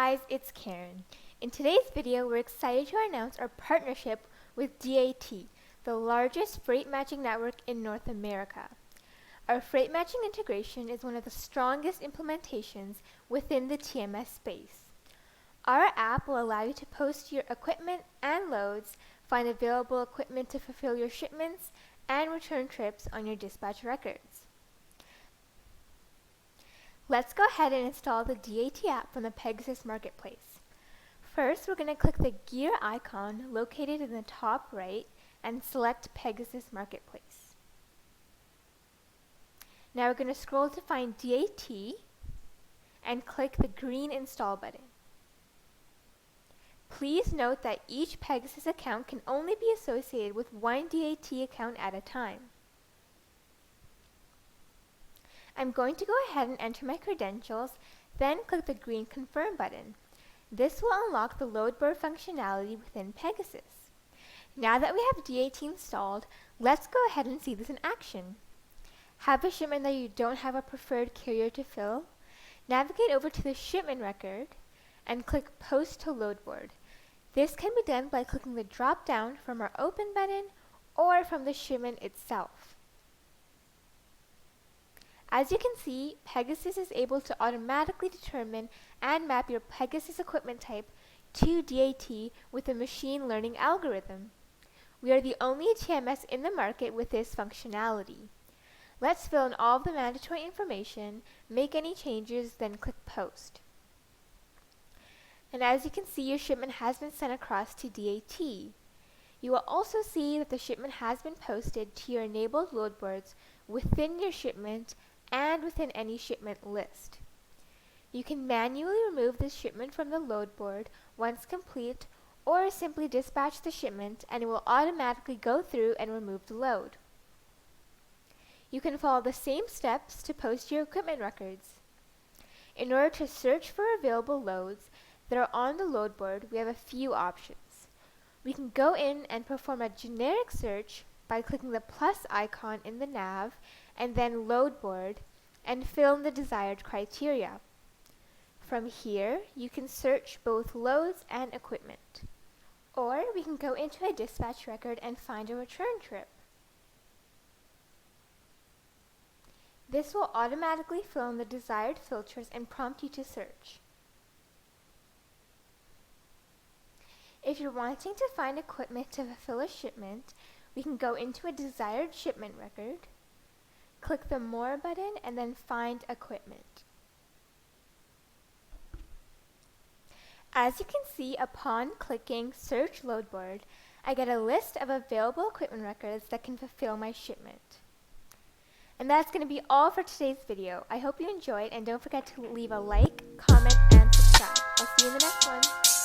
guys, it's Karen. In today's video, we're excited to announce our partnership with DAT, the largest freight matching network in North America. Our freight matching integration is one of the strongest implementations within the TMS space. Our app will allow you to post your equipment and loads, find available equipment to fulfill your shipments, and return trips on your dispatch records. Let's go ahead and install the DAT app from the Pegasys marketplace. First, we're going to click the gear icon located in the top right and select Pegasys marketplace. Now we're going to scroll to find DAT and click the green install button. Please note that each Pegasys account can only be associated with one DAT account at a time. I'm going to go ahead and enter my credentials, then click the green confirm button. This will unlock the load board functionality within Pegasys. Now that we have DAT installed, let's go ahead and see this in action. Have a shipment that you don't have a preferred carrier to fill? Navigate over to the shipment record and click Post to Load Board. This can be done by clicking the drop down from our Open button or from the shipment itself. As you can see, Pegasys is able to automatically determine and map your Pegasys equipment type to DAT with a machine learning algorithm. We are the only TMS in the market with this functionality. Let's fill in all of the mandatory information, make any changes, then click Post. And as you can see, your shipment has been sent across to DAT. You will also see that the shipment has been posted to your enabled load boards within your shipment and within any shipment list. You can manually remove this shipment from the load board once complete, or simply dispatch the shipment and it will automatically go through and remove the load. You can follow the same steps to post your equipment records. In order to search for available loads that are on the load board, we have a few options. We can go in and perform a generic search by clicking the plus icon in the nav and then load board and fill in the desired criteria. From here, you can search both loads and equipment. Or we can go into a dispatch record and find a return trip. This will automatically fill in the desired filters and prompt you to search. If you're wanting to find equipment to fulfill a shipment, we can go into a desired shipment record, click the More button, and then find equipment. As you can see, upon clicking Search Load Board, I get a list of available equipment records that can fulfill my shipment. And that's going to be all for today's video. I hope you enjoyed, and don't forget to leave a like, comment, and subscribe. I'll see you in the next one.